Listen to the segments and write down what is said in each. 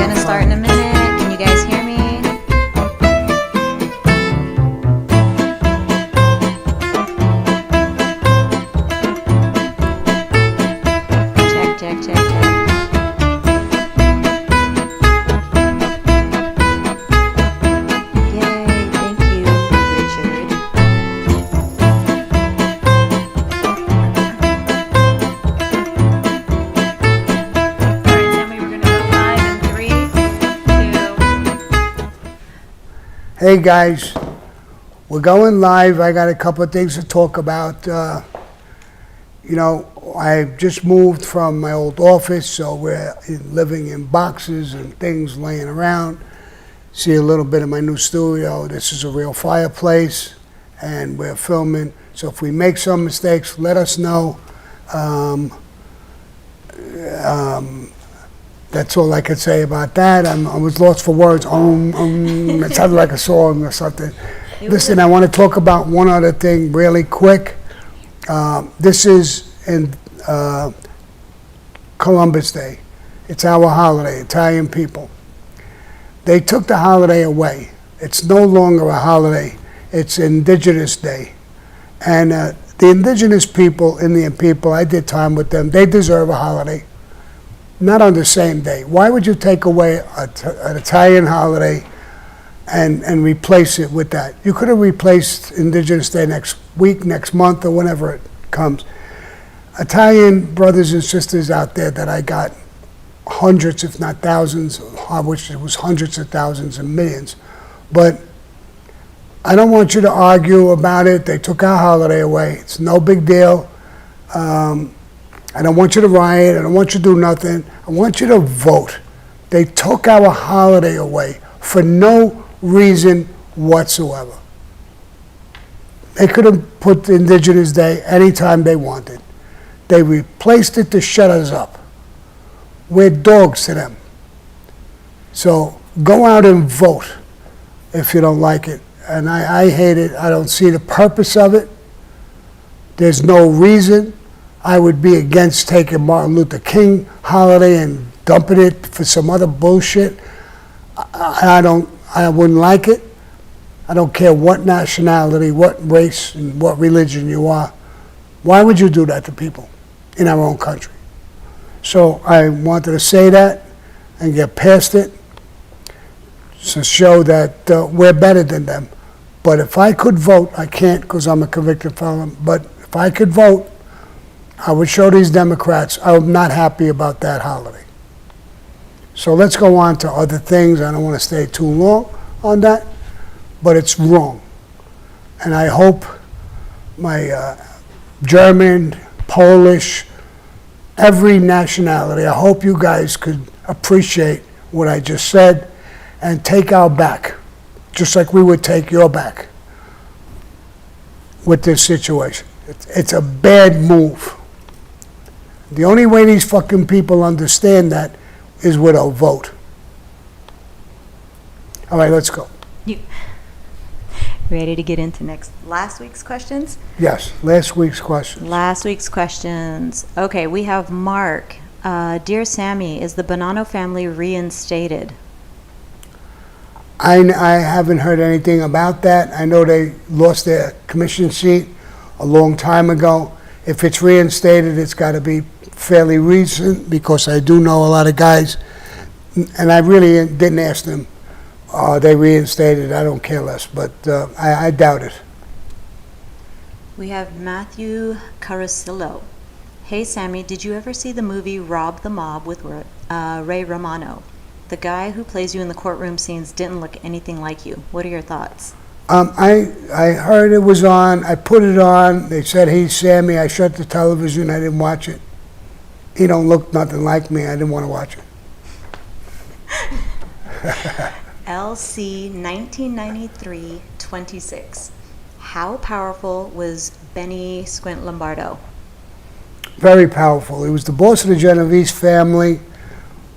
gonna start in a minute. Can you guys hear me? Check, check, check, check. Yay, thank you, Richard. Alright, Sammy, we're gonna go live in 3, 2. Hey guys, we're going live. I got a couple of things to talk about. I just moved from my old office, so we're living in boxes and things laying around. See a little bit of my new studio. This is a real fireplace, and we're filming. So if we make some mistakes, let us know. That's all I could say about that. I was lost for words. It sounded like a song or something. Listen, I want to talk about one other thing really quick. This is in Columbus Day. It's our holiday, Italian people. They took the holiday away. It's no longer a holiday. It's Indigenous Day. And the indigenous people, Indian people, I did time with them. They deserve a holiday. Not on the same day. Why would you take away an Italian holiday and replace it with that? You could have replaced Indigenous Day next week, next month, or whenever it comes. Italian brothers and sisters out there that I got hundreds, if not thousands, I wish it was hundreds of thousands and millions. But I don't want you to argue about it. They took our holiday away. It's no big deal. I don't want you to riot. I don't want you to do nothing. I want you to vote. They took our holiday away for no reason whatsoever. They could have put Indigenous Day anytime they wanted. They replaced it to shut us up. We're dogs to them. So go out and vote if you don't like it. And I hate it. I don't see the purpose of it. There's no reason. I would be against taking Martin Luther King holiday and dumping it for some other bullshit. I wouldn't like it. I don't care what nationality, what race, and what religion you are. Why would you do that to people in our own country? So I wanted to say that and get past it to show that we're better than them. But if I could vote, I can't because I'm a convicted felon, but if I could vote, I would show these Democrats I'm not happy about that holiday. So let's go on to other things. I don't want to stay too long on that, but it's wrong. And I hope my German, Polish, every nationality, I hope you guys could appreciate what I just said and take our back, just like we would take your back with this situation. It's a bad move. The only way these fucking people understand that is with a vote. All right, let's go. You ready to get into last week's questions? Yes, last week's questions. Last week's questions. Okay, we have Mark. Dear Sammy, is the Bonanno family reinstated? I haven't heard anything about that. I know they lost their commission seat a long time ago. If it's reinstated, it's got to be fairly recent because I do know a lot of guys, and I really didn't ask them. Are they reinstated? I don't care less, but I doubt it. We have Matthew Carasillo. Hey Sammy, did you ever see the movie Rob the Mob with Ray Romano? The guy who plays you in the courtroom scenes didn't look anything like you. What are your thoughts? I heard it was on. I put it on. They said, hey, Sammy. I shut the television. I didn't watch it. He don't look nothing like me. I didn't want to watch it. LC 1993-26. How powerful was Benny Squint Lombardo? Very powerful. He was the boss of the Genovese family.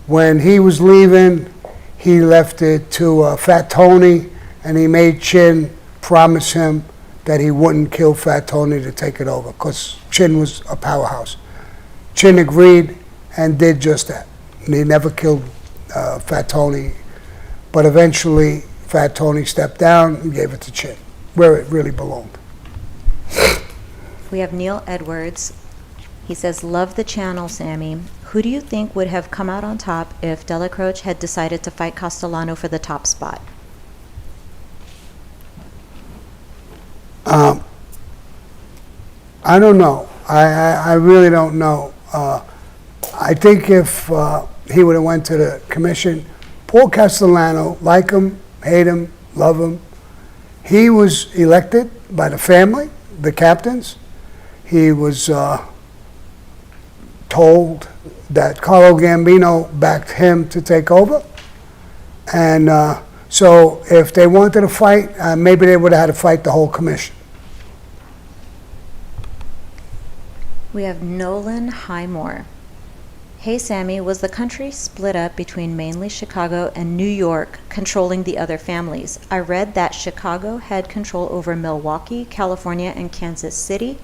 When he was leaving, he left it to Fat Tony, and he made Chin promise him that he wouldn't kill Fat Tony to take it over, because Chin was a powerhouse. Chin agreed and did just that. And he never killed Fat Tony, but eventually Fat Tony stepped down and gave it to Chin, where it really belonged. We have Neil Edwards. He says, love the channel, Sammy. Who do you think would have come out on top if Dela Croce had decided to fight Castellano for the top spot? I don't know. I really don't know. I think if he would have went to the commission, Paul Castellano, like him, hate him, love him, he was elected by the family, the captains. He was told that Carlo Gambino backed him to take over. And so if they wanted to fight, maybe they would have had to fight the whole commission. We have Nolan Highmore. Hey Sammy, was the country split up between mainly Chicago and New York, controlling the other families? I read that Chicago had control over Milwaukee, California, and Kansas City,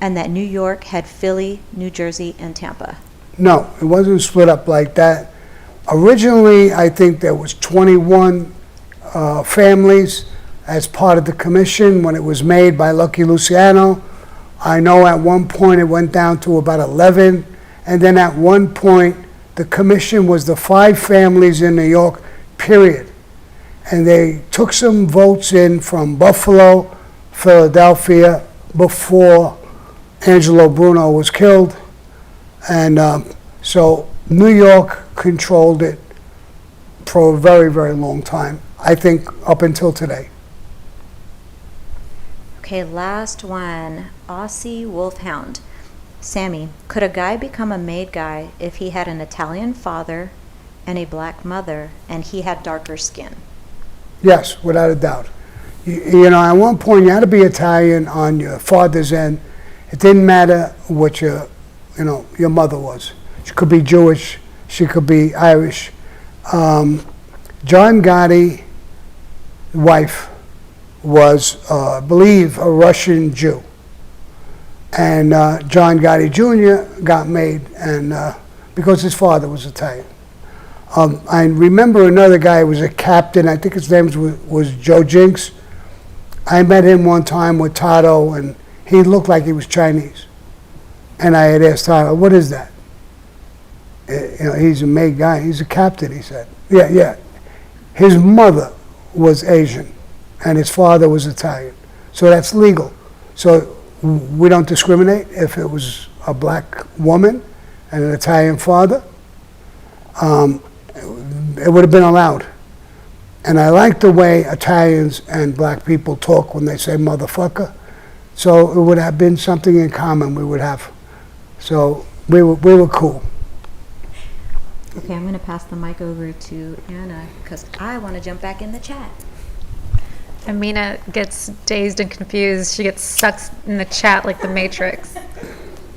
and that New York had Philly, New Jersey, and Tampa. No, it wasn't split up like that. Originally, I think there was 21 families as part of the commission when it was made by Lucky Luciano. I know at one point it went down to about 11, and then at one point the commission was the 5 families in New York, period. And they took some votes in from Buffalo, Philadelphia, before Angelo Bruno was killed. And so New York controlled it for a very, very long time, I think up until today. Okay, last one. Aussie Wolfhound. Sammy, could a guy become a made guy if he had an Italian father and a black mother and he had darker skin? Yes, without a doubt. You know, at one point you had to be Italian on your father's end. It didn't matter what your mother was. She could be Jewish, she could be Irish. John Gotti's wife was, I believe, a Russian Jew. And John Gotti Jr. got made, and because his father was Italian. I remember another guy who was a captain, I think his name was Joe Jinks. I met him one time with Tato, and he looked like he was Chinese. And I had asked Tato, what is that? He's a made guy, he's a captain, he said. Yeah. His mother was Asian, and his father was Italian. So that's legal. So we don't discriminate if it was a black woman and an Italian father. It would have been allowed. And I like the way Italians and black people talk when they say motherfucker. So it would have been something in common we would have. So we were cool. Okay, I'm going to pass the mic over to Anna because I want to jump back in the chat. Amina gets dazed and confused. She gets sucked in the chat like the Matrix.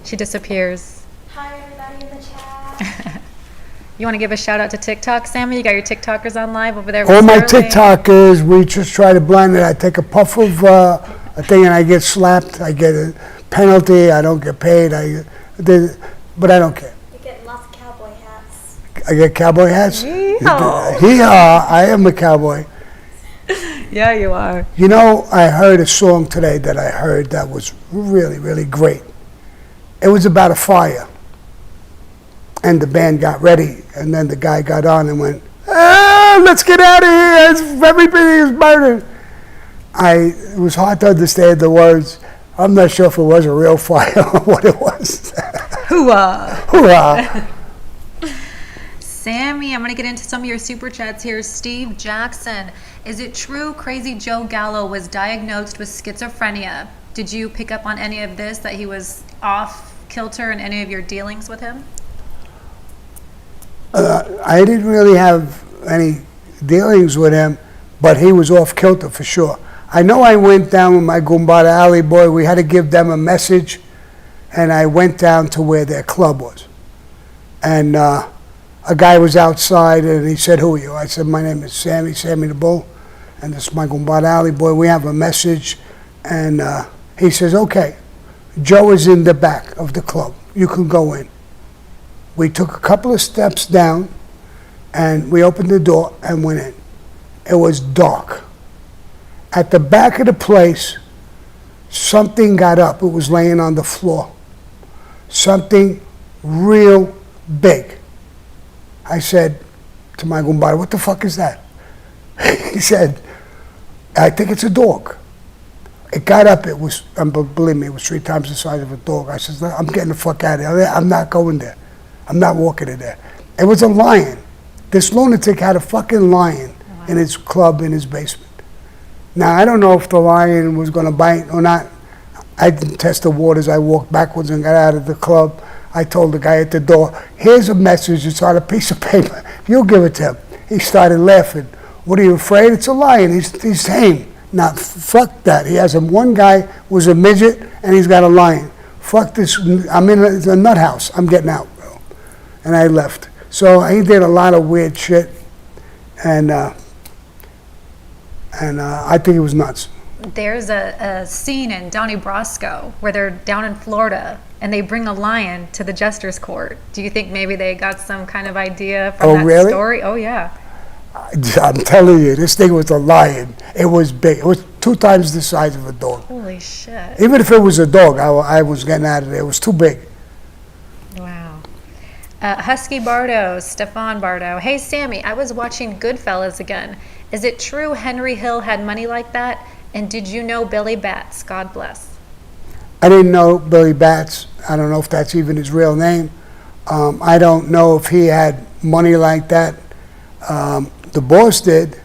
She disappears. Hi, everybody in the chat. You want to give a shout out to TikTok, Sammy? You got your TikTokers on live over there? All my Sterling. TikTokers, we just try to blend it. I take a puff of a thing and I get slapped. I get a penalty. I don't get paid. But I don't care. You get lots of cowboy hats. I get cowboy hats. Yeehaw. Hee-haw, I am a cowboy. Yeah, you are. You know, I heard a song today that was really, really great. It was about a fire. And the band got ready, and then the guy got on and went, let's get out of here, everybody is murdered. It was hard to understand the words. I'm not sure if it was a real fire or what it was. Hooah! Hoorah. Sammy, I'm going to get into some of your super chats here. Steve Jackson, is it true Crazy Joe Gallo was diagnosed with schizophrenia? Did you pick up on any of this, that he was off kilter in any of your dealings with him? I didn't really have any dealings with him, but he was off kilter for sure. I know I went down with my Gumbada Alley boy. We had to give them a message, and I went down to where their club was. And a guy was outside, and he said, who are you? I said, my name is Sammy the Bull, and this is my Gumbada Alley boy. We have a message. And he says, okay, Joe is in the back of the club. You can go in. We took a couple of steps down, And we opened the door and went in. It was dark. At the back of the place, something got up. It was laying on the floor. Something real big. I said to my gumbara, what the fuck is that? He said, I think it's a dog. It got up, it was, believe me, it was 3 times the size of a dog. I said, I'm getting the fuck out of here. I'm not going there. I'm not walking in there. It was a lion. This lunatic had a fucking lion in his club in his basement. Now, I don't know if the lion was going to bite or not. I didn't test the waters. I walked backwards and got out of the club. I told the guy at the door, here's a message. It's on a piece of paper. You'll give it to him. He started laughing. What are you afraid? It's a lion. He's tame. Now, fuck that. He has one guy was a midget, and he's got a lion. Fuck this. I'm in a nut house. I'm getting out, bro. And I left. So he did a lot of weird shit, and I think he was nuts. There's a scene in Donnie Brasco where they're down in Florida and they bring a lion to the Jester's Court. Do you think maybe they got some kind of idea from that really? story? Oh, yeah. I'm telling you, this thing was a lion. It was big. It was 2 times the size of a dog. Holy shit. Even if it was a dog, I was getting out of there. It was too big. Wow. Husky Bardo, Stefan Bardo. Hey, Sammy, I was watching Goodfellas again. Is it true Henry Hill had money like that? And did you know Billy Batts? God bless. I didn't know Billy Batts. I don't know if that's even his real name. I don't know if he had money like that. The boss did.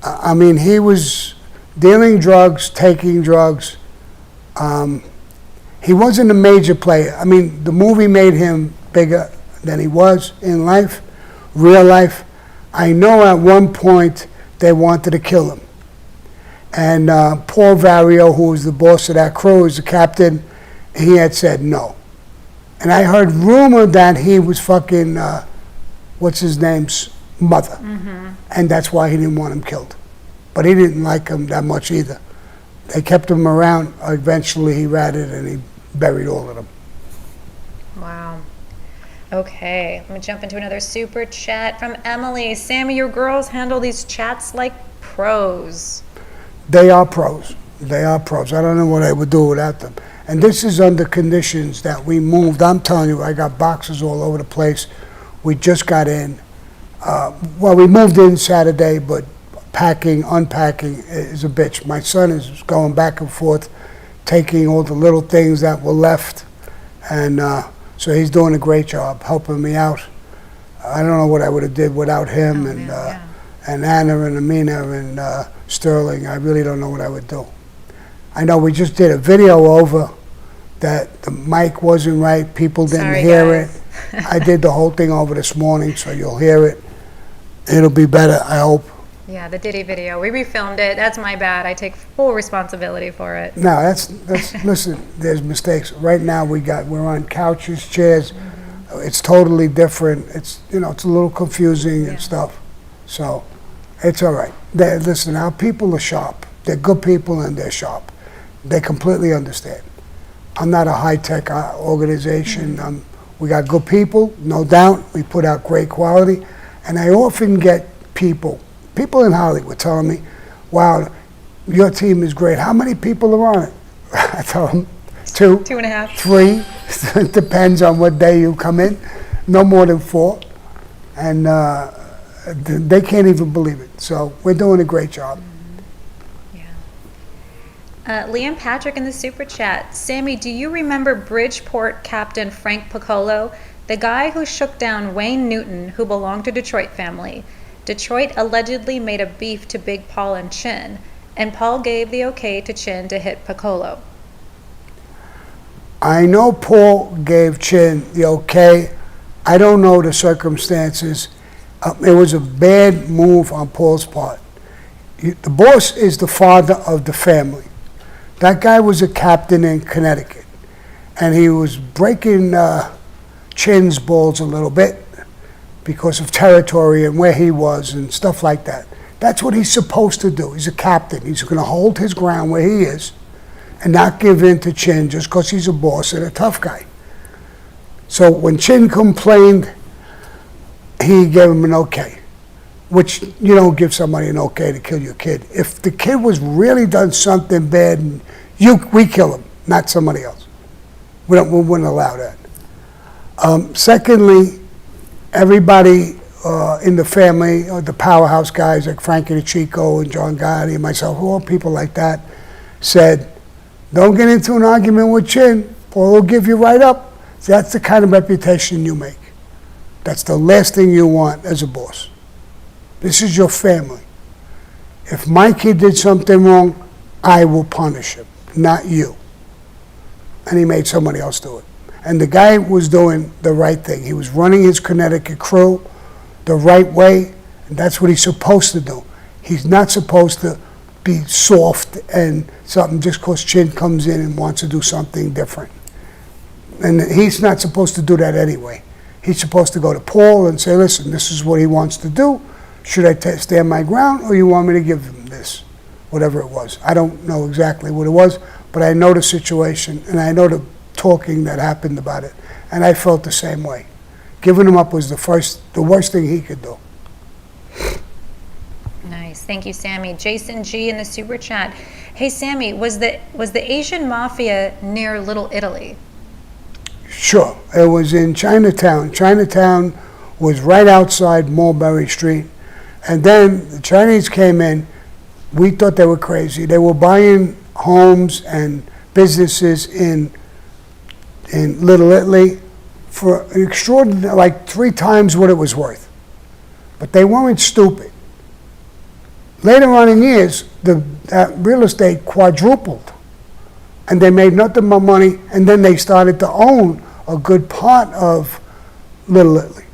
I mean, he was dealing drugs, taking drugs. He wasn't a major player. I mean, the movie made him bigger than he was in life, real life. I know at one point they wanted to kill him. And Paul Vario, who was the boss of that crew, was the captain, he had said no. And I heard rumor that he was fucking, what's his name's mother. Mm-hmm. And that's why he didn't want him killed. But he didn't like him that much either. They kept him around. Eventually he ratted and he buried all of them. Wow. Okay, let me jump into another super chat from Emily. Sammy, your girls handle these chats like pros. They are pros. They are pros. I don't know what I would do without them. And this is under conditions that we moved. I'm telling you, I got boxes all over the place. We just got in. Well, we moved in Saturday, but packing, unpacking is a bitch. My son is going back and forth, taking all the little things that were left. And so he's doing a great job, helping me out. I don't know what I would have did without him and Anna and Amina and Sterling. I really don't know what I would do. I know we just did a video over that the mic wasn't right. People didn't hear it. I did the whole thing over this morning, so you'll hear it. It'll be better, I hope. Yeah, the Diddy video. We refilmed it. That's my bad. I take full responsibility for it. No, that's listen, there's mistakes. Right now we're on couches, chairs. Mm-hmm. It's totally different. It's it's a little confusing and stuff. So it's all right. Listen, our people are sharp. They're good people and they're sharp. They completely understand. I'm not a high-tech organization. We got good people, no doubt. We put out great quality. And I often get people in Hollywood telling me, wow, your team is great. How many people are on it? I tell them 2. 2.5. 3. It depends on what day you come in. No more than 4. And they can't even believe it. So we're doing a great job. Liam Patrick in the super chat. Sammy, do you remember Bridgeport captain Frank Piccolo, the guy who shook down Wayne Newton, who belonged to Detroit family? Detroit allegedly made a beef to Big Paul and Chin, and Paul gave the okay to Chin to hit Piccolo. I know Paul gave Chin the okay. I don't know the circumstances. It was a bad move on Paul's part. The boss is the father of the family. That guy was a captain in Connecticut, and he was breaking Chin's balls a little bit because of territory and where he was and stuff like that. That's what he's supposed to do. He's a captain. He's going to hold his ground where he is and not give in to Chin just because he's a boss and a tough guy. So when Chin complained, he gave him an okay, which you don't give somebody an okay to kill your kid. If the kid was really done something bad, and we kill him, not somebody else. We wouldn't allow that. Secondly, everybody in the family, the powerhouse guys like Frankie DeChico and John Gotti and myself, all people like that, said, don't get into an argument with Chin, or he'll give you right up. That's the kind of reputation you make. That's the last thing you want as a boss. This is your family. If my kid did something wrong, I will punish him, not you. And he made somebody else do it. And the guy was doing the right thing. He was running his Connecticut crew the right way, and that's what he's supposed to do. He's not supposed to be soft and something just because Chin comes in and wants to do something different. And he's not supposed to do that anyway. He's supposed to go to Paul and say, listen, this is what he wants to do. Should I stand my ground, or you want me to give him this? Whatever it was. I don't know exactly what it was, but I know the situation, and I know the talking that happened about it. And I felt the same way. Giving him up was the worst thing he could do. Nice. Thank you, Sammy. Jason G in the super chat. Hey, Sammy, was the Asian Mafia near Little Italy? Sure. It was in Chinatown. Chinatown was right outside Mulberry Street. And then the Chinese came in. We thought they were crazy. They were buying homes and businesses in Little Italy for an extraordinary, like 3 times what it was worth. But they weren't stupid. Later on in years, that real estate quadrupled. And they made nothing but money, and then they started to own a good part of Little Italy.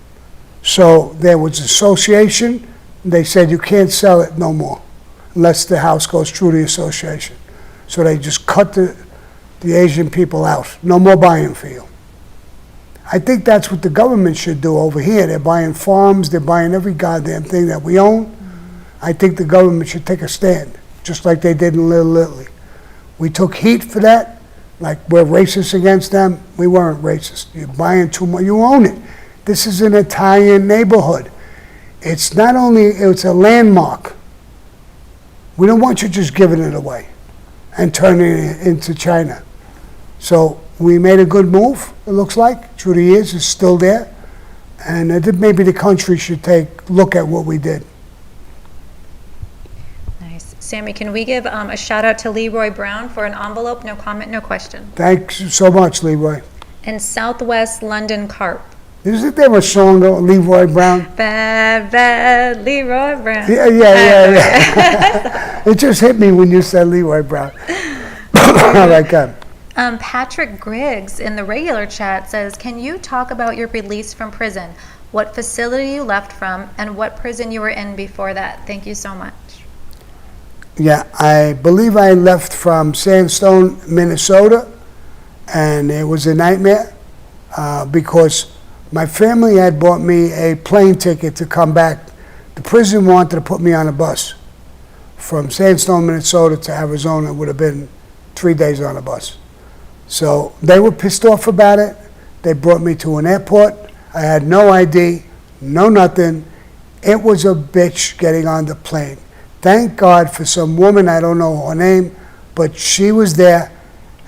So there was an association. They said you can't sell it no more unless the house goes through the association. So they just cut the Asian people out. No more buying for you. I think that's what the government should do over here. They're buying farms. They're buying every goddamn thing that we own. I think the government should take a stand, just like they did in Little Italy. We took heat for that, like we're racist against them. We weren't racist. You're buying too much. You own it. This is an Italian neighborhood. It's not only, it's a landmark. We don't want you just giving it away and turning it into China. So we made a good move, it looks like. Through the years, it's still there. And I think maybe the country should take a look at what we did. Nice. Sammy, can we give a shout out to Leroy Brown for an envelope? No comment, no question. Thanks so much, Leroy. And Southwest London Carp. Isn't there a song, Leroy Brown? Bad, bad Leroy Brown. Yeah. It just hit me when you said Leroy Brown. I like that. Patrick Griggs in the regular chat says, can you talk about your release from prison? What facility you left from and what prison you were in before that? Thank you so much. Yeah, I believe I left from Sandstone, Minnesota, and it was a nightmare because my family had bought me a plane ticket to come back. The prison wanted to put me on a bus from Sandstone, Minnesota to Arizona. It would have been 3 days on a bus. So they were pissed off about it. They brought me to an airport. I had no ID, no nothing. It was a bitch getting on the plane. Thank God for some woman, I don't know her name, but she was there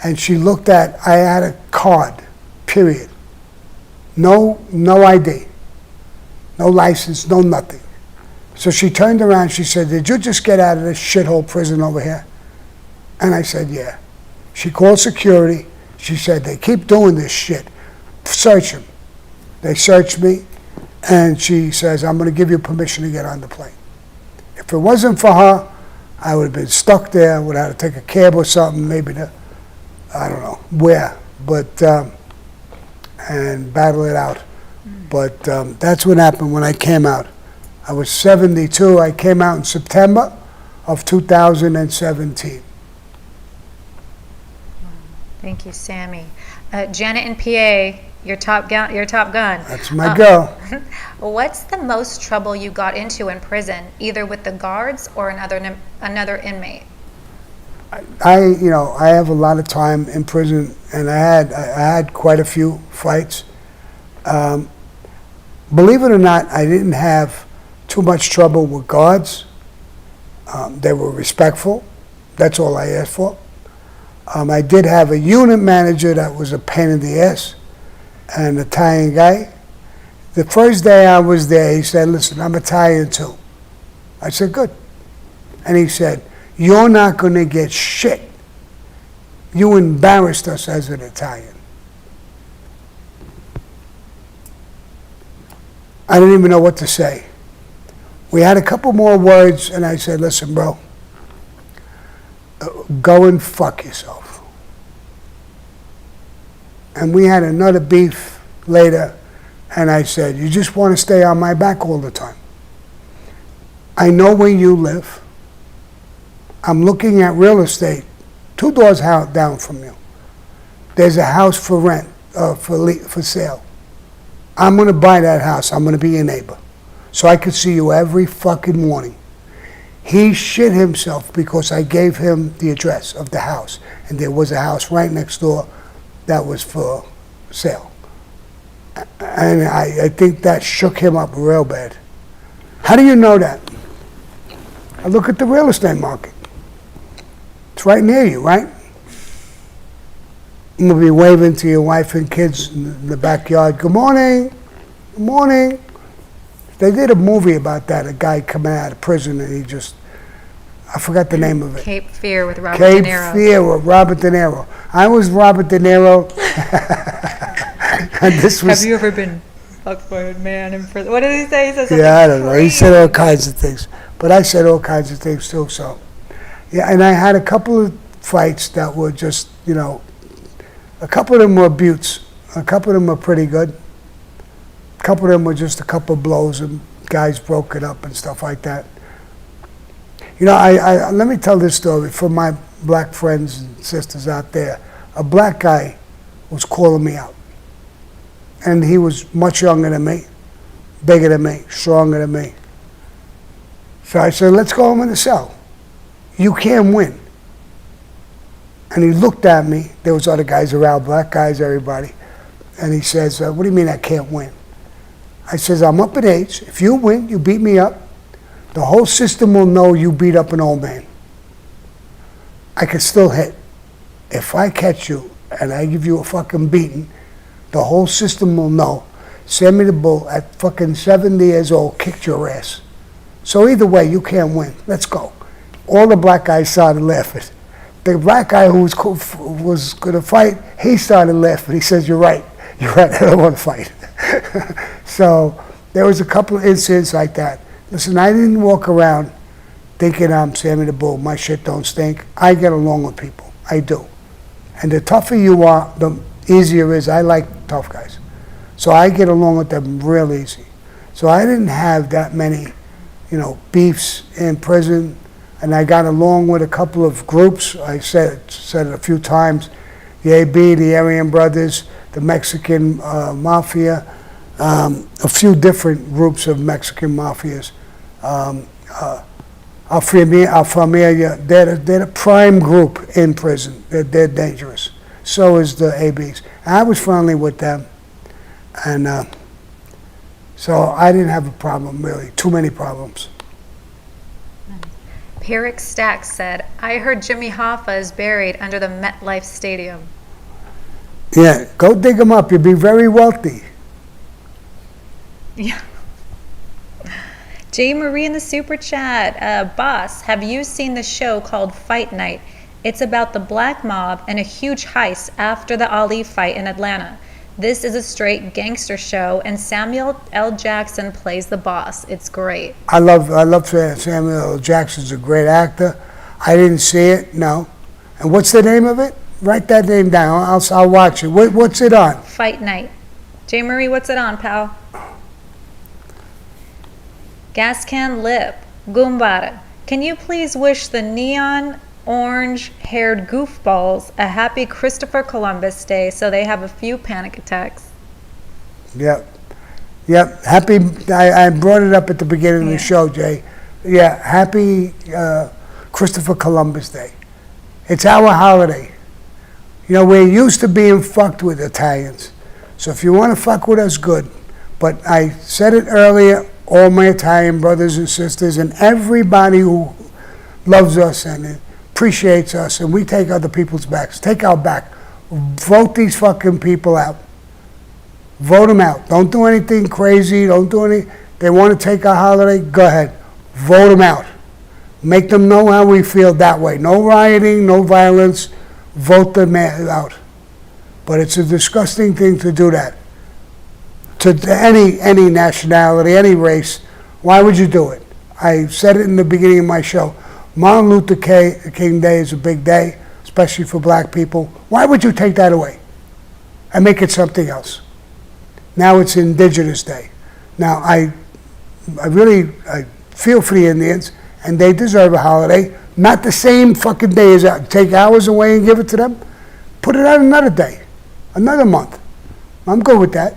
and she looked at, I had a card, period. No ID, no license, no nothing. So she turned around, she said, did you just get out of this shithole prison over here? And I said, yeah. She called security. She said, they keep doing this shit. Search them. They searched me, and she says, I'm going to give you permission to get on the plane. If it wasn't for her, I would have been stuck there, would have had to take a cab or something, maybe to, I don't know where, but, and battle it out. But that's what happened when I came out. I was 72. I came out in September of 2017. Thank you, Sammy. Janet in PA, your top gun. That's my girl. What's the most trouble you got into in prison, either with the guards or another inmate? I have a lot of time in prison, and I had quite a few fights. Believe it or not, I didn't have too much trouble with guards. They were respectful. That's all I asked for. I did have a unit manager that was a pain in the ass, an Italian guy. The first day I was there, he said, listen, I'm Italian too. I said, good. And he said, you're not going to get shit. You embarrassed us as an Italian. I didn't even know what to say. We had a couple more words, and I said, listen, bro, go and fuck yourself. And we had another beef later, and I said, you just want to stay on my back all the time. I know where you live. I'm looking at real estate 2 doors down from you. There's a house for rent, for sale. I'm going to buy that house. I'm going to be your neighbor. So I could see you every fucking morning. He shit himself because I gave him the address of the house. And there was a house right next door that was for sale. And I think that shook him up real bad. How do you know that? I look at the real estate market. It's right near you, right? I'm going to be waving to your wife and kids in the backyard. Good morning. Good morning. They did a movie about that, a guy coming out of prison and he just, I forgot the name of it. Cape Fear with Robert De Niro. Cape Fear with Robert De Niro. I was Robert De Niro. And this was... Have you ever been fucked by a man in prison? What did he say? He said something I don't know. He crazy. said all kinds of things. But I said all kinds of things too, so. Yeah, and I had a couple of fights that were just, a couple of them were buttes. A couple of them were pretty good. A couple of them were just a couple of blows and guys broke it up and stuff like that. I let me tell this story for my black friends and sisters out there. A black guy was calling me out. And he was much younger than me, bigger than me, stronger than me. So I said, let's go home in the cell. You can't win. And he looked at me. There was other guys around, black guys, everybody. And he says, what do you mean I can't win? I says, I'm up in age. If you win, you beat me up, the whole system will know you beat up an old man. I can still hit. If I catch you and I give you a fucking beating, the whole system will know Sammy the Bull at fucking 70 years old kicked your ass. So either way, you can't win. Let's go. All the black guys started laughing. The black guy who was going to fight, he started laughing. He says, you're right. You're right. I don't want to fight. So there was a couple of incidents like that. Listen, I didn't walk around thinking I'm Sammy the Bull. My shit don't stink. I get along with people. I do. And the tougher you are, the easier it is. I like tough guys. So I get along with them real easy. So I didn't have that many, beefs in prison. And I got along with a couple of groups. I said it a few times. The AB, the Aryan Brothers, the Mexican Mafia, a few different groups of Mexican mafias. Our Familia, they're the prime group in prison. They're dangerous. So is the ABs. I was friendly with them. And so I didn't have a problem, really. Too many problems. Peric Stacks said, I heard Jimmy Hoffa is buried under the MetLife Stadium. Yeah, go dig him up. You'll be very wealthy. Yeah. J. Marie in the super chat. Boss, have you seen the show called Fight Night? It's about the black mob and a huge heist after the Ali fight in Atlanta. This is a straight gangster show, and Samuel L. Jackson plays the boss. It's great. I love Samuel L. Jackson's a great actor. I didn't see it, no. And what's the name of it? Write that name down. I'll watch it. What's it on? Fight Night. J. Marie, what's it on, pal? Gas Can Lip. Goombada. Can you please wish the neon orange-haired goofballs a happy Christopher Columbus Day so they have a few panic attacks? Yep. Happy, I brought it up at the beginning of the show, Jay. Yeah, happy Christopher Columbus Day. It's our holiday. We're used to being fucked with Italians. So if you want to fuck with us, good. But I said it earlier, all my Italian brothers and sisters and everybody who loves us and appreciates us, and we take other people's backs. Take our back. Vote these fucking people out. Vote them out. Don't do anything crazy. Don't do any. They want to take our holiday, go ahead. Vote them out. Make them know how we feel that way. No rioting, no violence. Vote them out. But it's a disgusting thing to do that. To any nationality, any race. Why would you do it? I said it in the beginning of my show. Martin Luther King Day is a big day, especially for black people. Why would you take that away and make it something else? Now it's Indigenous Day. Now I feel for the Indians, and they deserve a holiday. Not the same fucking day as that. Take hours away and give it to them. Put it on another day, another month. I'm good with that.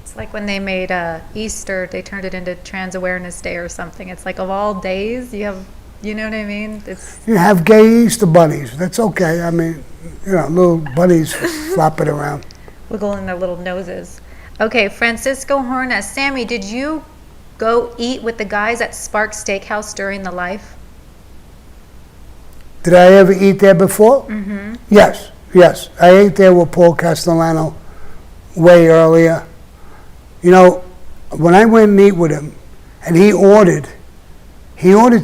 It's like when they made Easter, they turned it into Trans Awareness Day or something. It's like of all days, you know what I mean? You have gay Easter bunnies. That's okay. I mean, little bunnies flopping around. Wiggling their little noses. Okay, Francisco Horna. Sammy, did you go eat with the guys at Spark Steakhouse during the life? Did I ever eat there before? Mm-hmm. Yes. I ate there with Paul Castellano way earlier. When I went and eat with him, and he ordered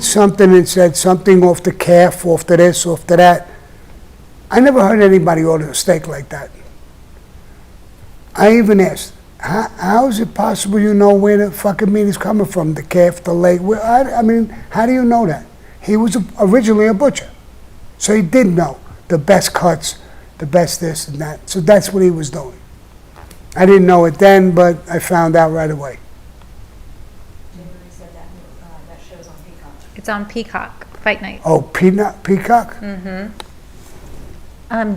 something and said something off the calf, off to this, off to that. I never heard anybody order a steak like that. I even asked, how is it possible you know where the fucking meat is coming from? The calf, the leg? I mean, how do you know that? He was originally a butcher. So he did know the best cuts, the best this and that. So that's what he was doing. I didn't know it then, but I found out right away. Said that show's on Peacock. It's on Peacock, Fight Night. Oh, Peacock?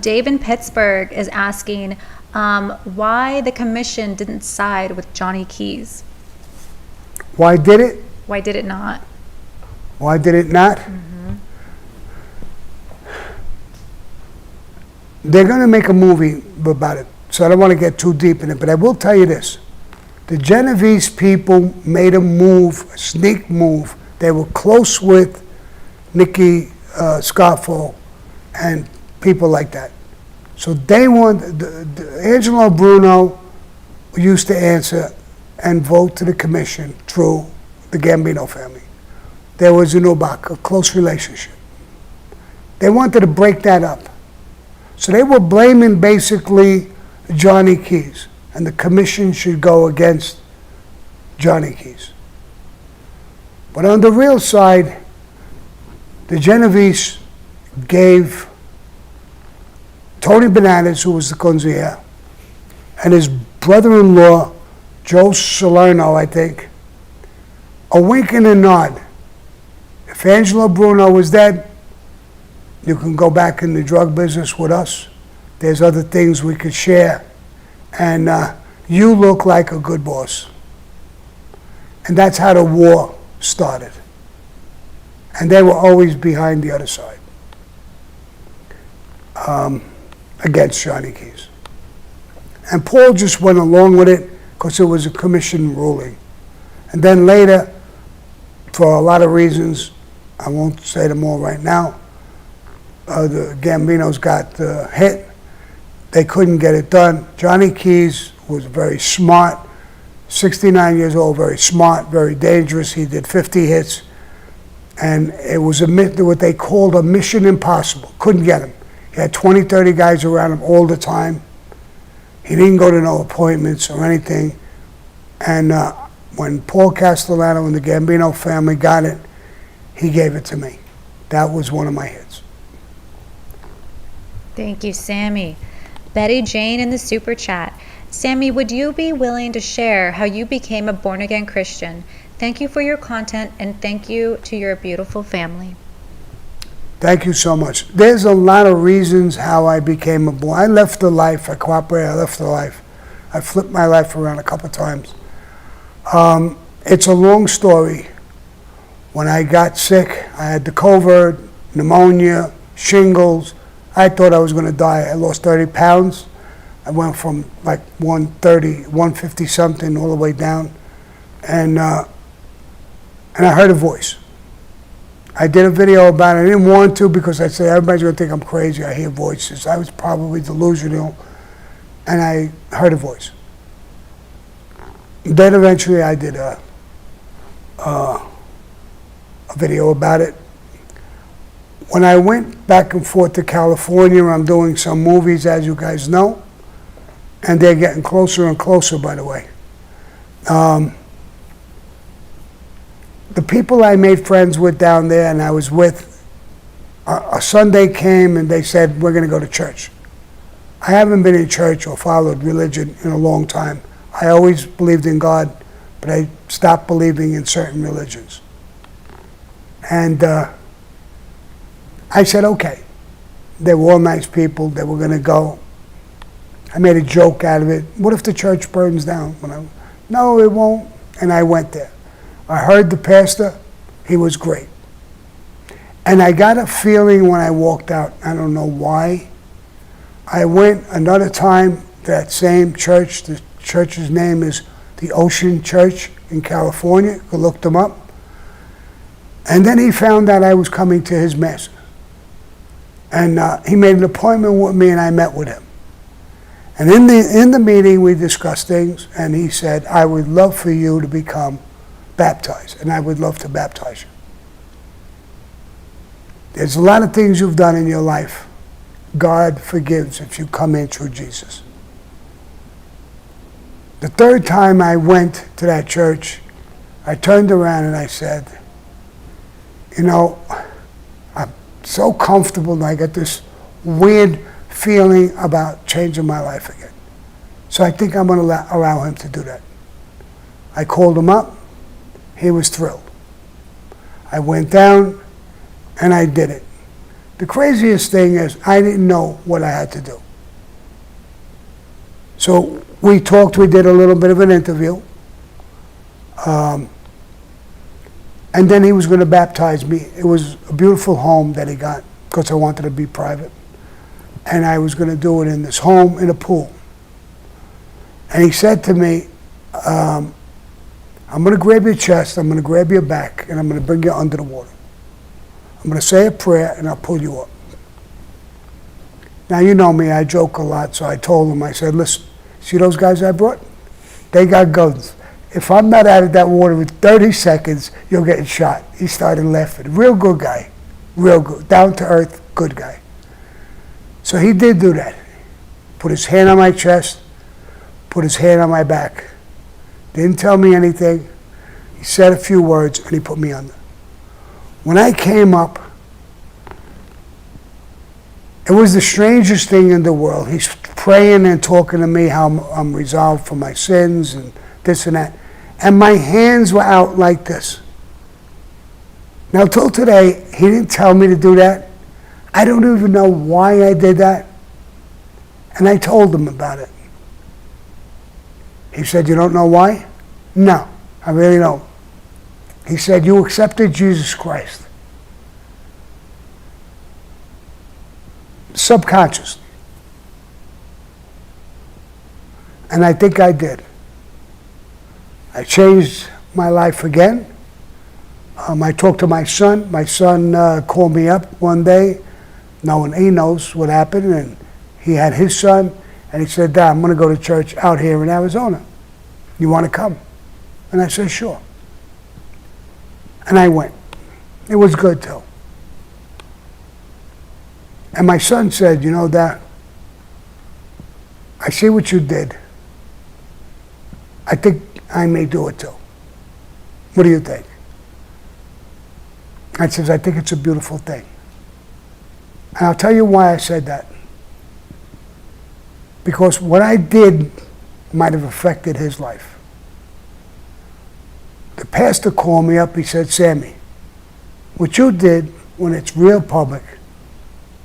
Dave in Pittsburgh is asking why the commission didn't side with Johnny Keys. Why did it? Why did it not? Why did it not? They're going to make a movie about it, so I don't want to get too deep in it, but I will tell you this. The Genovese people made a sneak move. They were close with Nicky Scarfo and people like that. So they want, Angelo Bruno used to answer and vote to the commission through the Gambino family. There was a close relationship. They wanted to break that up. So they were blaming basically Johnny Keys, and the commission should go against Johnny Keys. But on the real side, the Genovese gave Tony Bananas, who was the consigliere, and his brother-in-law, Joe Salerno, I think, a wink and a nod. If Angelo Bruno was dead, you can go back in the drug business with us. There's other things we could share. And you look like a good boss. And that's how the war started. And they were always behind the other side. Against Johnny Keys. And Paul just went along with it because it was a commission ruling. And then later, for a lot of reasons, I won't say them all right now, the Gambinos got hit. They couldn't get it done. Johnny Keys was very smart, 69 years old, very smart, very dangerous. He did 50 hits. And it was what they called a mission impossible. Couldn't get him. He had 20, 30 guys around him all the time. He didn't go to no appointments or anything. And when Paul Castellano and the Gambino family got it, he gave it to me. That was one of my hits. Thank you, Sammy. Betty Jane in the super chat. Sammy, would you be willing to share how you became a born-again Christian? Thank you for your content, and thank you to your beautiful family. Thank you so much. There's a lot of reasons how I became a born. I left the life. I cooperated. I left the life. I flipped my life around a couple times. It's a long story. When I got sick, I had the COVID, pneumonia, shingles. I thought I was going to die. I lost 30 pounds. I went from like 130, 150 something all the way down, and I heard a voice. I did a video about it. I didn't want to because I said everybody's going to think I'm crazy. I hear voices. I was probably delusional, and I heard a voice. Then eventually I did a video about it. When I went back and forth to California, I'm doing some movies, as you guys know, and they're getting closer and closer, by the way. The people I made friends with down there and I was with, a Sunday came and they said, we're going to go to church. I haven't been in church or followed religion in a long time. I always believed in God, but I stopped believing in certain religions. And I said, okay. They were all nice people. They were going to go. I made a joke out of it. What if the church burns down? No, it won't. And I went there. I heard the pastor. He was great. And I got a feeling when I walked out, I don't know why. I went another time to that same church. The church's name is the Ocean Church in California. You can look them up. And then he found out I was coming to his mass. And he made an appointment with me and I met with him. And in the meeting we discussed things and he said, I would love for you to become baptized and I would love to baptize you. There's a lot of things you've done in your life. God forgives if you come in through Jesus. The third time I went to that church, I turned around and I said, you know, I'm so comfortable and I get this weird feeling about changing my life again. So I think I'm going to allow him to do that. I called him up. He was thrilled. I went down and I did it. The craziest thing is I didn't know what I had to do. So we talked, we did a little bit of an interview. And then he was going to baptize me. It was a beautiful home that he got because I wanted to be private. And I was going to do it in this home in a pool. And he said to me, I'm going to grab your chest, I'm going to grab your back, and I'm going to bring you under the water. I'm going to say a prayer, and I'll pull you up. Now, you know me, I joke a lot, so I told him, I said, listen, see those guys I brought? They got guns. If I'm not out of that water in 30 seconds, you're getting shot. He started laughing. Real good guy. Real good. Down to earth, good guy. So he did do that. Put his hand on my chest, put his hand on my back. Didn't tell me anything. He said a few words, and he put me under. When I came up, it was the strangest thing in the world. He's praying and talking to me how I'm resolved for my sins and this and that. And my hands were out like this. Now, till today, he didn't tell me to do that. I don't even know why I did that. And I told him about it. He said, you don't know why? No, I really don't. He said, you accepted Jesus Christ. Subconsciously. And I think I did. I changed my life again. I talked to my son. My son called me up one day, knowing he knows what happened, and he had his son, and he said, Dad, I'm going to go to church out here in Arizona. You want to come? And I said, sure. And I went. It was good, too. And my son said, you know, Dad, I see what you did. I think I may do it, too. What do you think? I says, I think it's a beautiful thing. And I'll tell you why I said that. Because what I did might have affected his life. The pastor called me up, he said, Sammy, what you did when it's real public,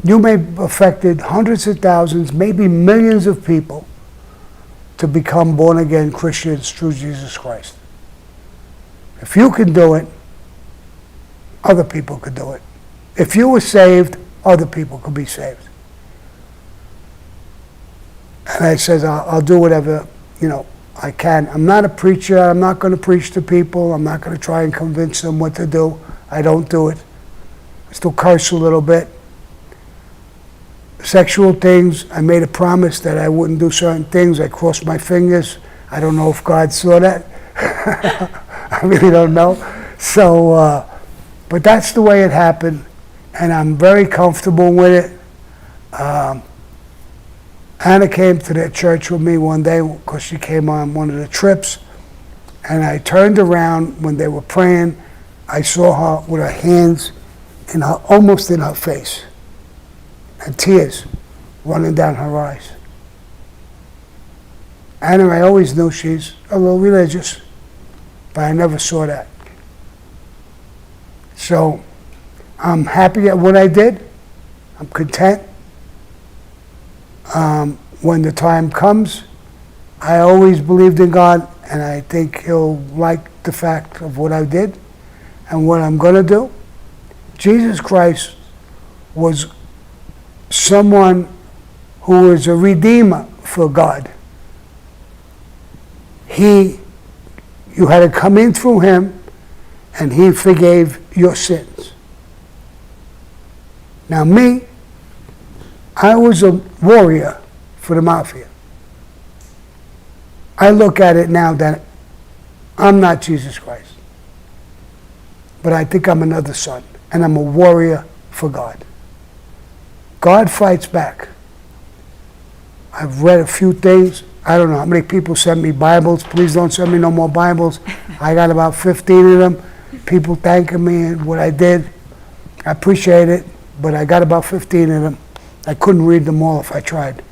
you may have affected hundreds of thousands, maybe millions of people to become born-again Christians through Jesus Christ. If you can do it, other people could do it. If you were saved, other people could be saved. And I says, I'll do whatever, I can. I'm not a preacher. I'm not going to preach to people. I'm not going to try and convince them what to do. I don't do it. I still curse a little bit. Sexual things, I made a promise that I wouldn't do certain things. I crossed my fingers. I don't know if God saw that. I really don't know. So, but that's the way it happened, and I'm very comfortable with it. Anna came to their church with me one day because she came on one of the trips, and I turned around when they were praying. I saw her with her hands almost in her face, and tears running down her eyes. Anna, I always knew she's a little religious, but I never saw that. So I'm happy at what I did. I'm content. When the time comes, I always believed in God, and I think He'll like the fact of what I did and what I'm going to do. Jesus Christ was someone who was a redeemer for God. You had to come in through Him, and He forgave your sins. Now me, I was a warrior for the Mafia. I look at it now that I'm not Jesus Christ, but I think I'm another son, and I'm a warrior for God. God fights back. I've read a few things. I don't know how many people sent me Bibles. Please don't send me no more Bibles. I got about 15 of them. People thanking me and what I did. I appreciate it, but I got about 15 of them. I couldn't read them all if I tried.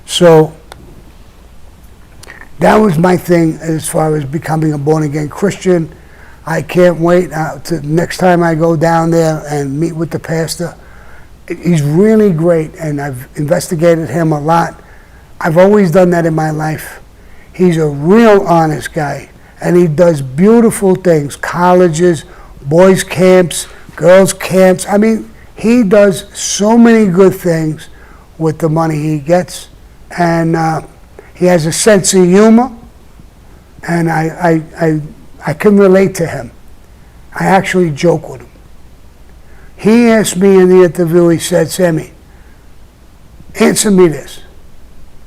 So that was my thing as far as becoming a born-again Christian. I can't wait to next time I go down there and meet with the pastor. He's really great, and I've investigated him a lot. I've always done that in my life. He's a real honest guy, and he does beautiful things. Colleges, boys' camps, girls' camps. I mean, he does so many good things with the money he gets, and he has a sense of humor, and I can relate to him. I actually joke with him. He asked me in the interview, he said, Sammy, answer me this.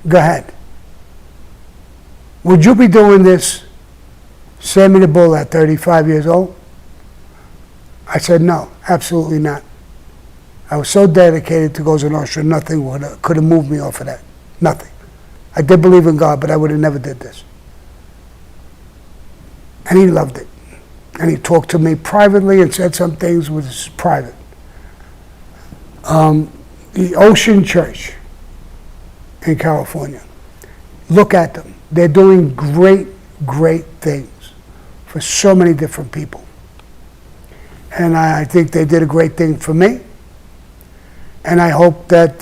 Go ahead. Would you be doing this, Sammy the Bull, at 35 years old? I said, no, absolutely not. I was so dedicated to Cosa Nostra, nothing could have moved me off of that. Nothing. I did believe in God, but I would have never did this. And he loved it. And he talked to me privately and said some things was private. The Ocean Church in California. Look at them. They're doing great, great things for so many different people. And I think they did a great thing for me. And I hope that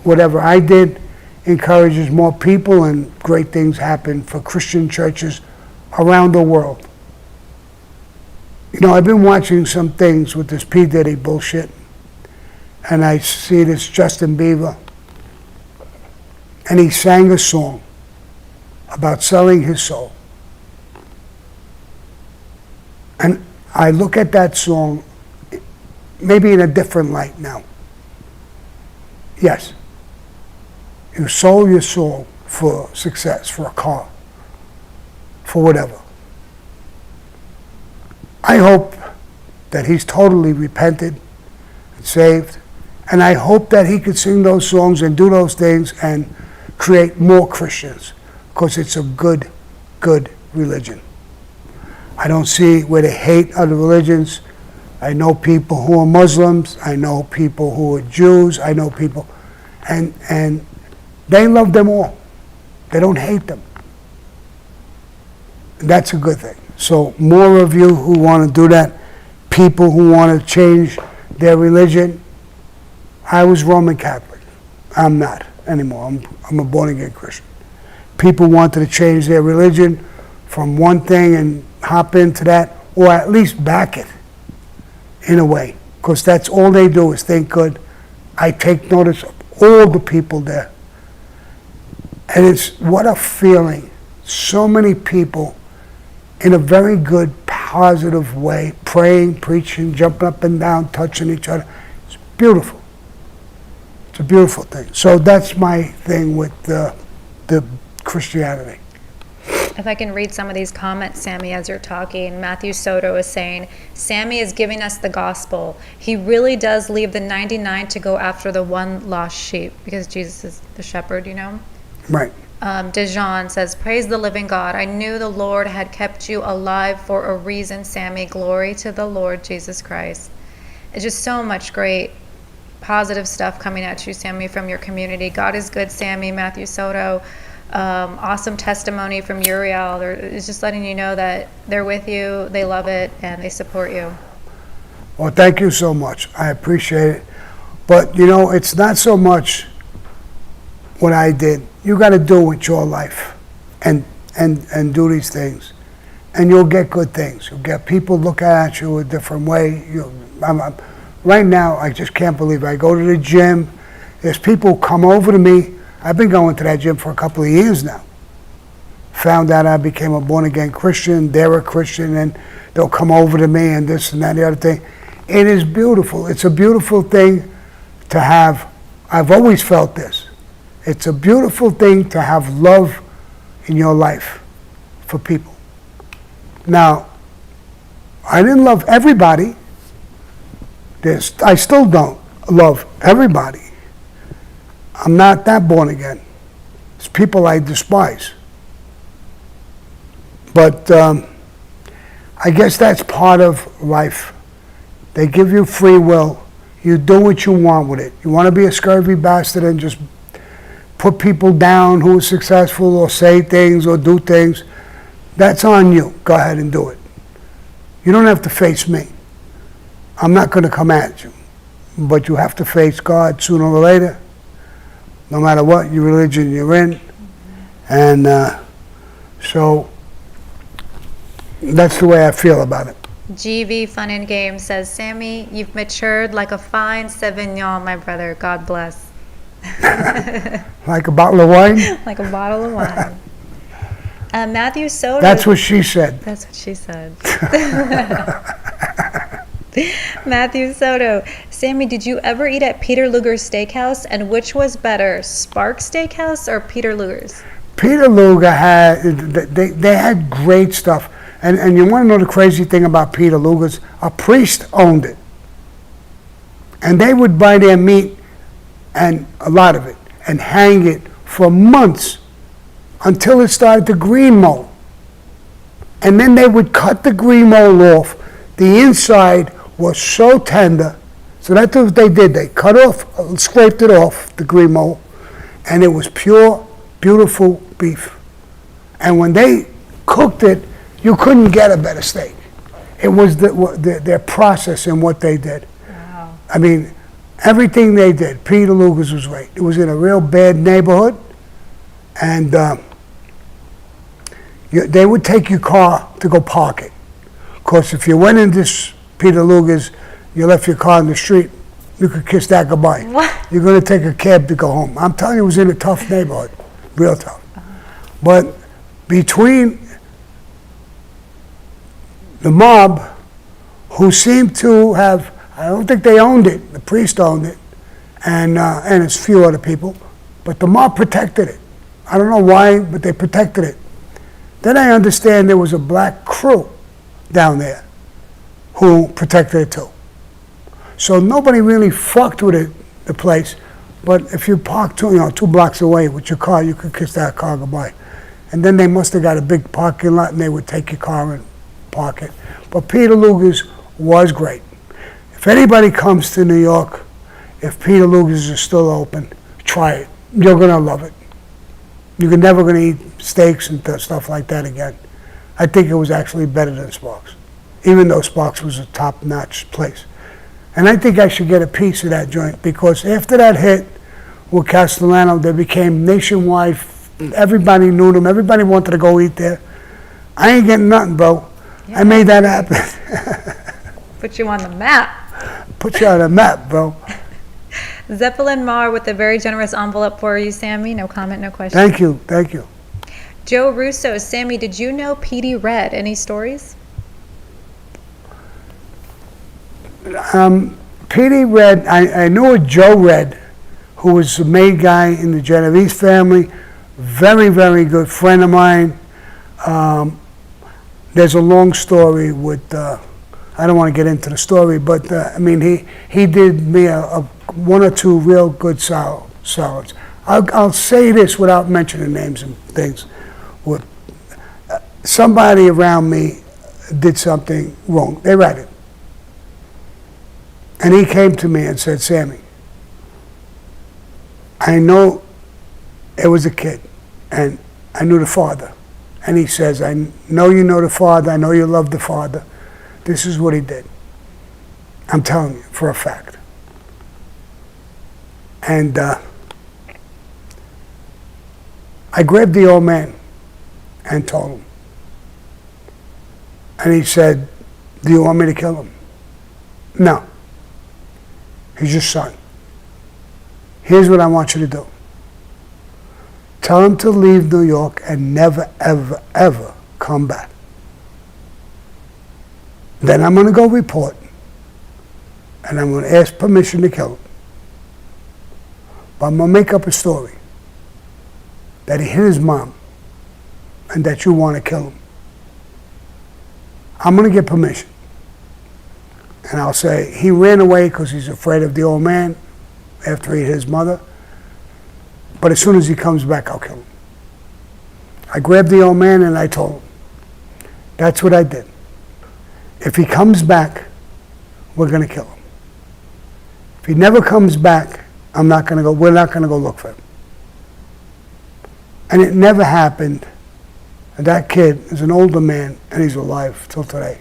whatever I did encourages more people and great things happen for Christian churches around the world. You know, I've been watching some things with this P. Diddy bullshit, and I see this Justin Bieber, and he sang a song about selling his soul. And I look at that song maybe in a different light now. Yes, you sold your soul for success, for a car, for whatever. I hope that he's totally repented and saved, and I hope that he could sing those songs and do those things and create more Christians, because it's a good, good religion. I don't see where they hate other religions. I know people who are Muslims. I know people who are Jews. I know people, and they love them all. They don't hate them. And that's a good thing. So more of you who want to do that, people who want to change their religion. I was Roman Catholic. I'm not anymore. I'm a born-again Christian. People wanted to change their religion from one thing and hop into that, or at least back it in a way, because that's all they do is think good. I take notice of all the people there. And it's, what a feeling. So many people in a very good, positive way, praying, preaching, jumping up and down, touching each other. It's beautiful. It's a beautiful thing. So that's my thing with the Christianity. If I can read some of these comments, Sammy, as you're talking. Matthew Soto is saying, Sammy is giving us the gospel. He really does leave the 99 to go after the one lost sheep, because Jesus is the shepherd, you know? Right. Dejan says, praise the living God. I knew the Lord had kept you alive for a reason, Sammy. Glory to the Lord Jesus Christ. It's just so much great positive stuff coming at you, Sammy, from your community. God is good, Sammy. Matthew Soto. Awesome testimony from Uriel. It's just letting you know that they're with you, they love it, and they support you. Well, thank you so much. I appreciate it. But, you know, it's not so much what I did. You got to do with your life and do these things. And you'll get good things. You'll get people looking at you a different way. Right now, I just can't believe it. I go to the gym. There's people come over to me. I've been going to that gym for a couple of years now. Found out I became a born-again Christian, they're a Christian, and they'll come over to me and this and that and the other thing. It is beautiful. It's a beautiful thing to have. I've always felt this. It's a beautiful thing to have love in your life for people. Now, I didn't love everybody. I still don't love everybody. I'm not that born again. It's people I despise. But I guess that's part of life. They give you free will. You do what you want with it. You want to be a scurvy bastard and just put people down who are successful or say things or do things. That's on you. Go ahead and do it. You don't have to face me. I'm not going to come at you. But you have to face God sooner or later. No matter what your religion you're in. And so that's the way I feel about it. GV Fun and Game says, Sammy, you've matured like a fine Sauvignon, my brother. God bless. Like a bottle of wine? Like a bottle of wine. Matthew Soto. That's what she said. That's what she said. Matthew Soto. Sammy, did you ever eat at Peter Luger's Steakhouse? And which was better, Spark Steakhouse or Peter Luger's? Peter Luger they had great stuff. And you want to know the crazy thing about Peter Luger's? A priest owned it. And they would buy their meat, and a lot of it, and hang it for months until it started to green mold. And then they would cut the green mold off. The inside was so tender. So that's what they did. They cut off, scraped it off, the green mold, and it was pure, beautiful beef. And when they cooked it, you couldn't get a better steak. It was their process and what they did. Wow. I mean, everything they did, Peter Luger's was great. It was in a real bad neighborhood, and they would take your car to go park it. Of course, if you went in this Peter Luger's, you left your car in the street, you could kiss that goodbye. What? You're going to take a cab to go home. I'm telling you, it was in a tough neighborhood, real tough. But between the mob, who seemed to have, I don't think they owned it, the priest owned it, and it's a few other people, but the mob protected it. I don't know why, but they protected it. Then I understand there was a black crew down there who protected it too. So nobody really fucked with it, the place, but if you parked 2 blocks away with your car, you could kiss that car goodbye. And then they must have got a big parking lot, and they would take your car and park it. But Peter Luger's was great. If anybody comes to New York, if Peter Luger's is still open, try it. You're going to love it. You're never going to eat steaks and stuff like that again. I think it was actually better than Sparks, even though Sparks was a top-notch place. And I think I should get a piece of that joint, because after that hit with Castellano, they became nationwide. Everybody knew them. Everybody wanted to go eat there. I ain't getting nothing, bro. Yeah. I made that happen. Put you on the map. Put you on the map, bro. Zeppelin Mar with a very generous envelope for you, Sammy. No comment, no question. Thank you, thank you. Joe Russo, Sammy, did you know Petey Red? Any stories? Petey Red, I knew a Joe Red, who was the maid guy in the Genovese family. Very, very good friend of mine. There's a long story with, I don't want to get into the story, but I mean, he did me a one or two real good salads. I'll say this without mentioning names and things. Somebody around me did something wrong. They read it. And he came to me and said, Sammy, I know it was a kid, and I knew the father. And he says, I know you know the father, I know you love the father. This is what he did. I'm telling you, for a fact. And I grabbed the old man and told him. And he said, do you want me to kill him? No. He's your son. Here's what I want you to do. Tell him to leave New York and never, ever, ever come back. Then I'm going to go report, and I'm going to ask permission to kill him. But I'm going to make up a story that he hit his mom and that you want to kill him. I'm going to get permission. And I'll say he ran away because he's afraid of the old man after he hit his mother. But as soon as he comes back, I'll kill him. I grabbed the old man and I told him, that's what I did. If he comes back, we're going to kill him. If he never comes back, we're not going to go look for him. And it never happened. And that kid is an older man and he's alive till today.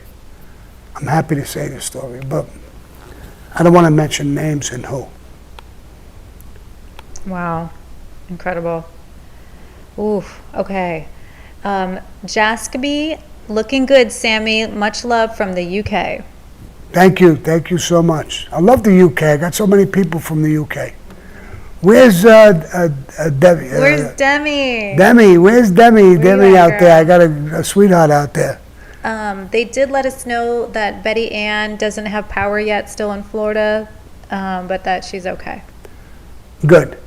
I'm happy to say this story, but I don't want to mention names and who. Wow. Incredible. Oof. Okay. Jaskaby, looking good, Sammy. Much love from the UK. Thank you so much. I love the UK. I got so many people from the UK. Where's Debbie? Where's Demi? Demi, where's Demi? Where you Demi at, out there. I got a sweetheart out there. They did let us know that Betty Ann doesn't have power yet, still in Florida, but that she's okay. Good.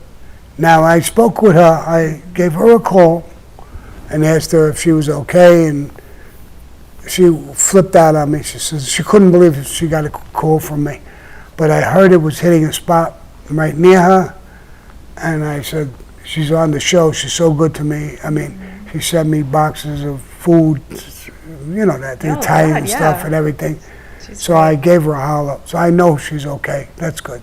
Now, I spoke with her. I gave her a call and asked her if she was okay, and she flipped out on me. She says she couldn't believe she got a call from me. But I heard it was hitting a spot right near her, and I said, she's on the show. She's so good to me. I mean, she sent me boxes of food, you know, that the Italian God, yeah. stuff and everything. She's I gave her a holler. So I know she's okay. That's good.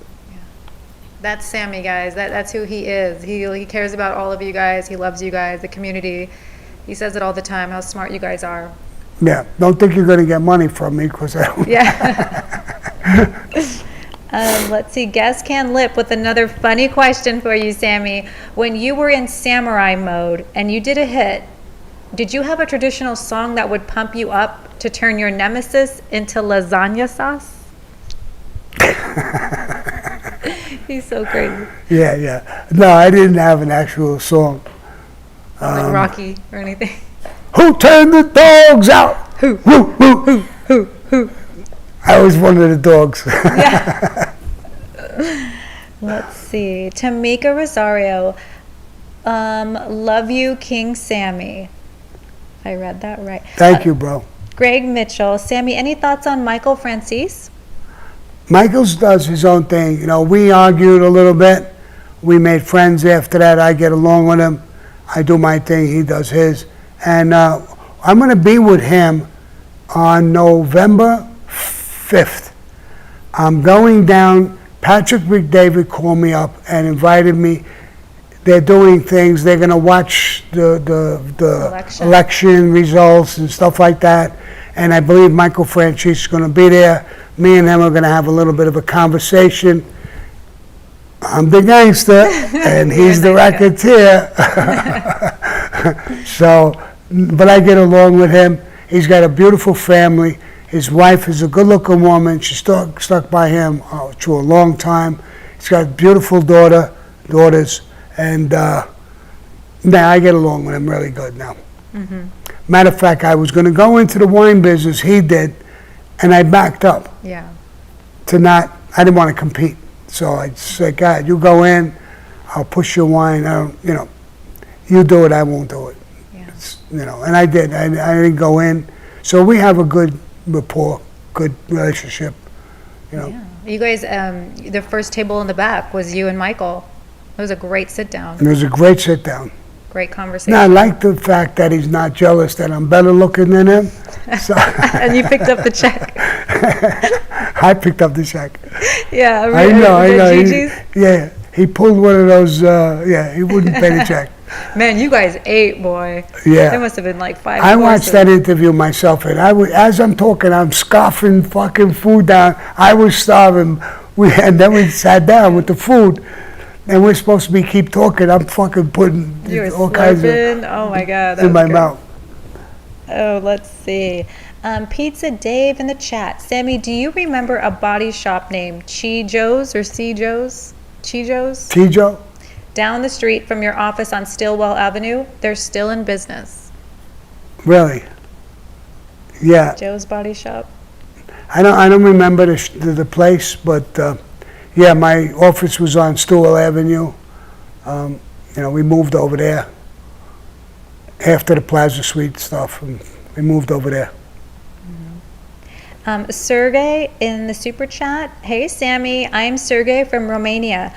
That's Sammy, guys. That's who he is. He cares about all of you guys. He loves you guys, the community. He says it all the time, how smart you guys are. Yeah, don't think you're going to get money from me because I don't. Yeah. Let's see. Guess Can Lip with another funny question for you, Sammy. When you were in samurai mode and you did a hit, did you have a traditional song that would pump you up to turn your nemesis into lasagna sauce? He's so crazy. Yeah. No, I didn't have an actual song. Like Rocky or anything. Who turned the dogs out? Who? Who? I was one of the dogs. Yeah. Let's see. Tamika Rosario. Love you, King Sammy. I read that right. Thank you, bro. Greg Mitchell. Sammy, any thoughts on Michael Francis? Michaels does his own thing. You know, we argued a little bit. We made friends after that. I get along with him. I do my thing. He does his. And I'm going to be with him on November 5th. I'm going down. Patrick McDavid called me up and invited me. They're doing things. They're going to watch the election results and stuff like that. And I believe Michael Francis is going to be there. Me and him are going to have a little bit of a conversation. I'm the gangster, and he's the racketeer. So, but I get along with him. He's got a beautiful family. His wife is a good-looking woman. She stuck by him through a long time. He's He's got a beautiful daughters, and I get along with him really good now. Matter of fact, I was going to go into the wine business, he did, and I backed up Yeah. I didn't want to compete. So I said, God, you go in, I'll push your wine, you do it, I won't do it. Yeah. And I did. I didn't go in. So we have a good rapport, good relationship. Yeah. You guys, the first table in the back was you and Michael. It was a great sit down, It was a great sit down. great conversation. Now I like the fact that he's not jealous that I'm better looking than him. So And you picked up the check. I picked up the check. Yeah, I know. Gigi's. He pulled one of those. He wouldn't pay the check. Man, you guys ate, boy. Yeah. It must have been like 5 I courses. watched that interview myself, and as I'm talking, I'm scarfing fucking food down. I was starving. And then we sat down with the food, and we're supposed to keep talking. I'm fucking putting You were all kinds of slurping. Oh my God. that in was my good. mouth. Oh, let's see. Pizza Dave in the chat. Sammy, do you remember a body shop named Chi-Joe's or C-Joe's? Chi-Joe's? Tijo? Down the street from your office on Stillwell Avenue. They're still in business. Really? Yeah. Joe's Body Shop. I don't remember the place, but yeah, my office was on Stewart Avenue. We moved over there after the Plaza Suite stuff, and we moved over there. Sergey in the super chat. Hey, Sammy, I'm Sergey from Romania.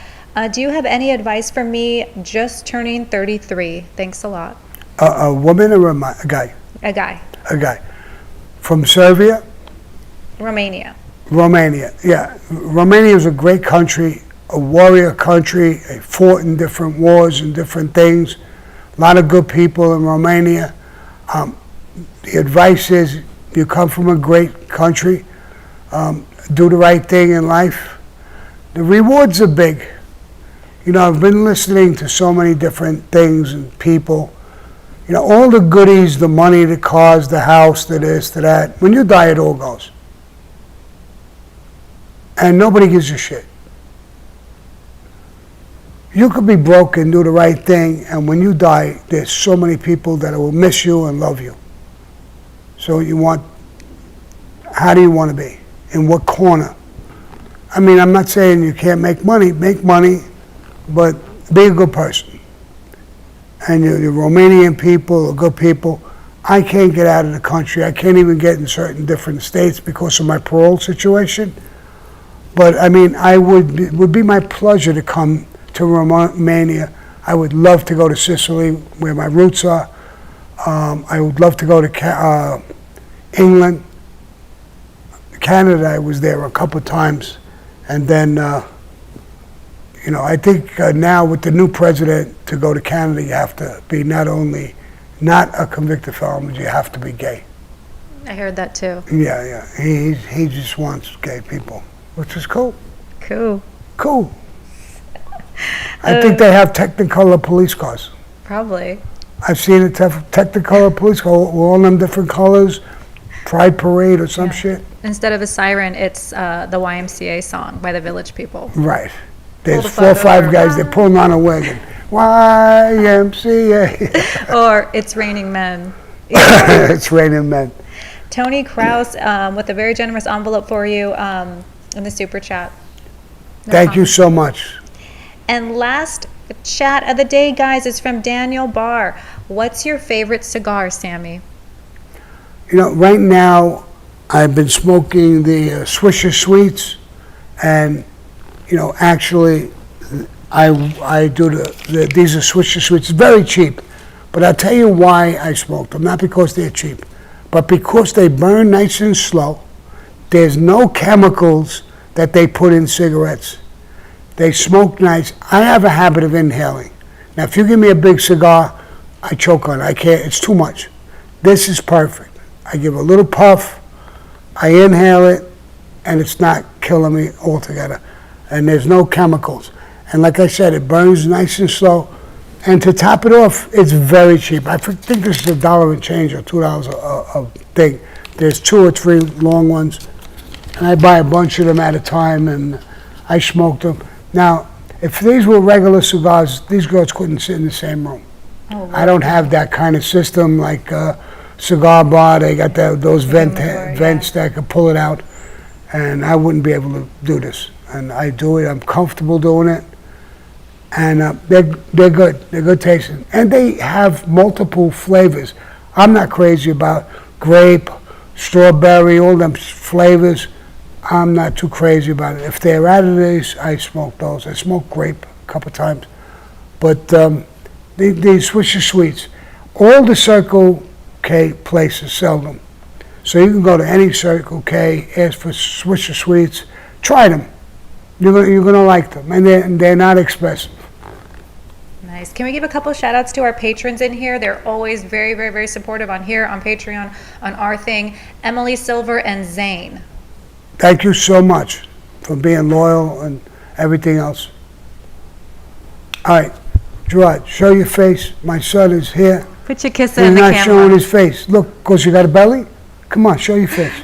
Do you have any advice for me just turning 33? Thanks a lot. A woman or a guy? A guy. A guy. From Serbia? Romania. Romania, yeah. Romania is a great country, a warrior country. They fought in different wars and different things. A lot of good people in Romania. The advice is you come from a great country, do the right thing in life. The rewards are big. I've been listening to so many different things and people. All the goodies, the money, the cars, the house, the this, the that. When you die, it all goes. And nobody gives a shit. You could be broke and do the right thing, and when you die, there's so many people that will miss you and love you. So how do you want to be? In what corner? I mean, I'm not saying you can't make money, but be a good person. And the Romanian people are good people. I can't get out of the country. I can't even get in certain different states because of my parole situation. But I mean, it would be my pleasure to come to Romania. I would love to go to Sicily, where my roots are. I would love to go to England. Canada, I was there a couple of times. And then, I think now with the new president, to go to Canada, you have to be not only not a convicted felon, but you have to be gay. I heard that too. Yeah. He just wants gay people, which is cool. Cool. Cool. I think they have Technicolor police cars. Probably. I've seen a Technicolor police car, all them different colors, Pride Parade or some Yeah. shit. Instead of a siren, it's the YMCA song by the Village People. Right. There's the 4 or flag 5 over. guys, they're pulling on a wagon. YMCA. Or It's Raining Men. It's raining men. Tony Kraus with a very generous envelope for you in the super chat. No Thank you comment. so much. And last chat of the day, guys, is from Daniel Barr. What's your favorite cigar, Sammy? Right now, I've been smoking the Swisher Sweets, and actually, I do these are Swisher Sweets. It's very cheap, but I'll tell you why I smoke them. Not because they're cheap, but because they burn nice and slow. There's no chemicals that they put in cigarettes. They smoke nice. I have a habit of inhaling. Now, if you give me a big cigar, I choke on it. I can't. It's too much. This is perfect. I give a little puff, I inhale it, and it's not killing me altogether. And there's no chemicals. And like I said, it burns nice and slow. And to top it off, it's very cheap. I think this is $1 and change or $2 a thing. There's 2 or 3 long ones, and I buy a bunch of them at a time, and I smoke them. Now, if these were regular cigars, these girls couldn't sit in the same room. Oh, I don't have that kind of system like cigar bar. They got those vents that could pull it out, and I wouldn't be able to do this. And I do it. I'm comfortable doing it, and they're good. They're good tasting, and they have multiple flavors. I'm not crazy about grape, strawberry, all them flavors. I'm not too crazy about it. If they're out of these, I smoke those. I smoked grape a couple times, but the Swisher Sweets, all the Circle K places sell them. So you can go to any Circle K, ask for Swisher Sweets, try them. You're gonna like them, and they're not expensive. Nice. Can we give a couple shout outs to our patrons in here? They're always very, very, very supportive on here, on Patreon, on our thing. Emily Silver and Zane. Thank you so much for being loyal and everything else. All right, Gerard, show your face. My son is here. Put your kiss He's in the not camera. showing his face. Look, because you got a belly? Come on, show your face.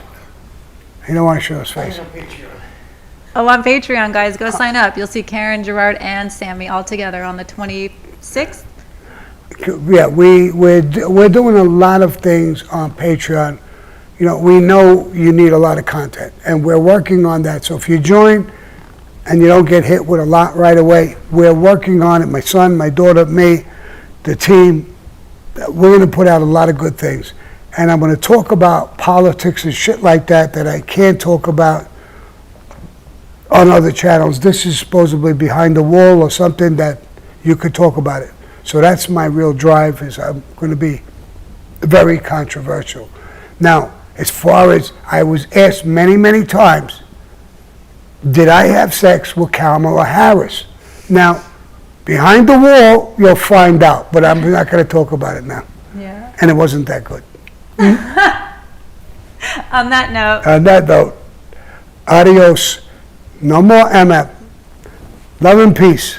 He don't want to show his face. Oh, on Patreon, guys, go sign up. You'll see Karen, Gerard, and Sammy all together on the 26th. Yeah, we're doing a lot of things on Patreon. You know, we know you need a lot of content, and we're working on that. So if you join and you don't get hit with a lot right away, we're working on it. My son, my daughter, me, the team, we're going to put out a lot of good things. And I'm going to talk about politics and shit like that I can't talk about on other channels. This is supposedly behind the wall or something that you could talk about it. So that's my real drive, is I'm going to be very controversial. Now, as far as I was asked many, many times, did I have sex with Kamala Harris? Now, behind the wall, you'll find out, but I'm not going to talk about it now. Yeah. And it wasn't that good. On that note. On that note, adios. No more MF. Love and peace.